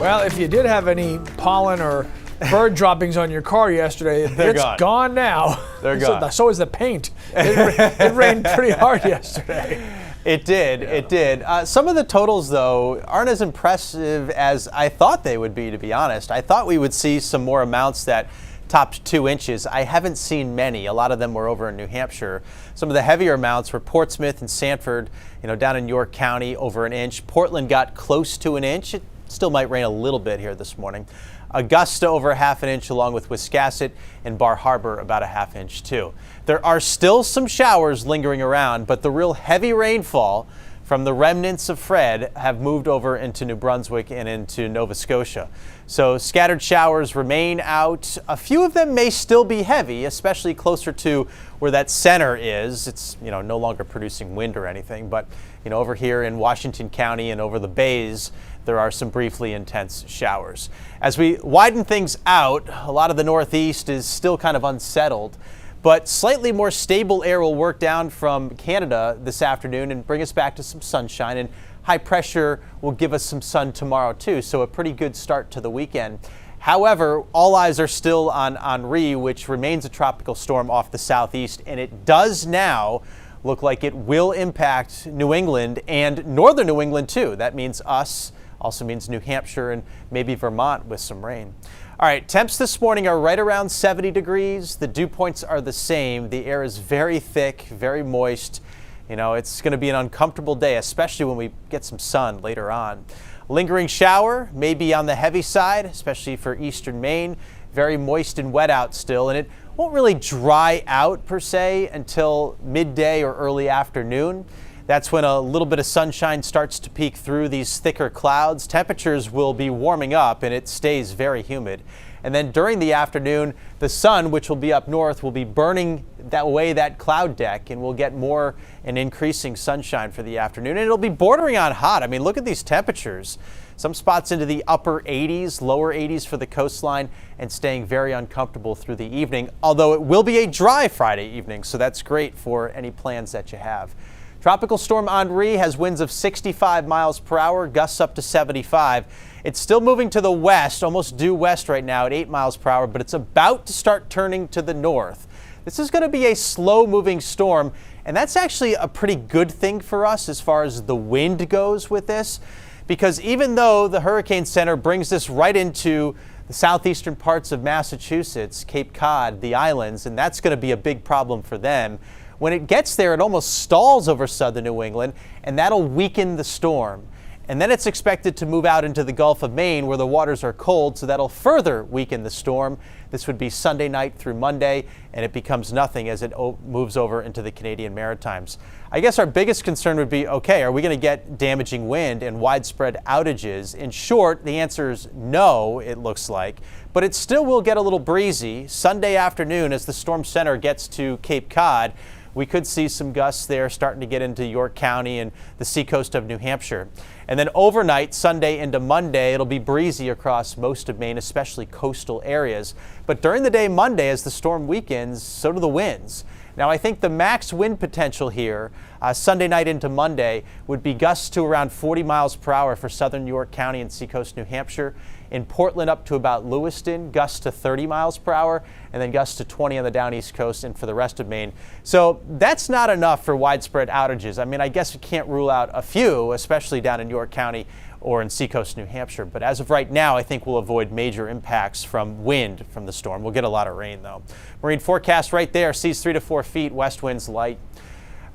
Well, if you did have any pollen or bird droppings on your car yesterday, it's gone now. They're gone. So is the paint. It rained pretty hard yesterday. It did. Yeah. It did. Some of the totals, though, aren't as impressive as I thought they would be, to be honest. I thought we would see some more amounts that topped 2 inches. I haven't seen many. A lot of them were over in New Hampshire. Some of the heavier amounts were Portsmouth and Sanford, down in York County, over an inch. Portland got close to an inch. It still might rain a little bit here this morning. Augusta over ½ inch, along with Wiscasset, and Bar Harbor about ½ inch too. There are still some showers lingering around, but the real heavy rainfall from the remnants of Fred have moved over into New Brunswick and into Nova Scotia. So scattered showers remain out. A few of them may still be heavy, especially closer to where that center is. It's no longer producing wind or anything, but over here in Washington County and over the bays, there are some briefly intense showers. As we widen things out, a lot of the Northeast is still kind of unsettled, but slightly more stable air will work down from Canada this afternoon and bring us back to some sunshine, and high pressure will give us some sun tomorrow too, so a pretty good start to the weekend. However, all eyes are still on HENRI, which remains a tropical storm off the southeast, and it does now look like it will impact New England and northern New England too. That means us, also means New Hampshire and maybe Vermont with some rain. All right, temps this morning are right around 70 degrees. The dew points are the same. The air is very thick, very moist. It's going to be an uncomfortable day, especially when we get some sun later on. Lingering shower may be on the heavy side, especially for eastern Maine. Very moist and wet out still, and it won't really dry out per se until midday or early afternoon. That's when a little bit of sunshine starts to peek through these thicker clouds. Temperatures will be warming up and it stays very humid. And then during the afternoon, the sun, which will be up north, will be burning that cloud deck, and we'll get more and increasing sunshine for the afternoon. And it'll be bordering on hot. I mean, look at these temperatures. Some spots into the upper 80s, lower 80s for the coastline, and staying very uncomfortable through the evening, although it will be a dry Friday evening, so that's great for any plans that you have. Tropical storm HENRI has winds of 65 miles per hour, gusts up to 75. It's still moving to the west, almost due west right now at 8 miles per hour, but it's about to start turning to the north. This is going to be a slow-moving storm, and that's actually a pretty good thing for us as far as the wind goes with this, because even though the Hurricane Center brings this right into the southeastern parts of Massachusetts, Cape Cod, the islands, and that's going to be a big problem for them. When it gets there, it almost stalls over southern New England, and that'll weaken the storm. And then it's expected to move out into the Gulf of Maine, where the waters are cold, so that'll further weaken the storm. This would be Sunday night through Monday, and it becomes nothing as it moves over into the Canadian Maritimes. I guess our biggest concern would be, okay, are we going to get damaging wind and widespread outages? In short, the answer is no, it looks like, but it still will get a little breezy. Sunday afternoon, as the storm center gets to Cape Cod, we could see some gusts there starting to get into York County and the seacoast of New Hampshire. And then overnight, Sunday into Monday, it'll be breezy across most of Maine, especially coastal areas. But during the day Monday, as the storm weakens, so do the winds. Now, I think the max wind potential here, Sunday night into Monday, would be gusts to around 40 miles per hour for southern York County and seacoast New Hampshire. In Portland up to about Lewiston, gusts to 30 miles per hour, and then gusts to 20 on the down east coast and for the rest of Maine. So that's not enough for widespread outages. I mean, I guess we can't rule out a few, especially down in York County or in seacoast New Hampshire. But as of right now, I think we'll avoid major impacts from wind from the storm. We'll get a lot of rain, though. Marine forecast right there, seas 3 to 4 feet, west winds light.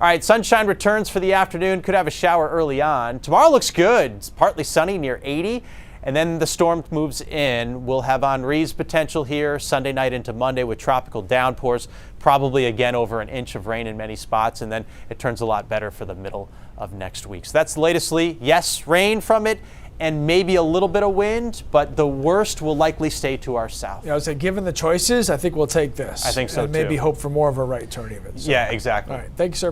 All right, sunshine returns for the afternoon. Could have a shower early on. Tomorrow looks good. It's partly sunny, near 80. And then the storm moves in. We'll have HENRI's potential here Sunday night into Monday with tropical downpours, probably again over an inch of rain in many spots, and then it turns a lot better for the middle of next week. So that's the latest, Lee. Yes, rain from it and maybe a little bit of wind, but the worst will likely stay to our south. I would say, given the choices, I think we'll take this. I think so, and maybe hope for more of a right turn even. So. Yeah, exactly. All right, thank you, sir.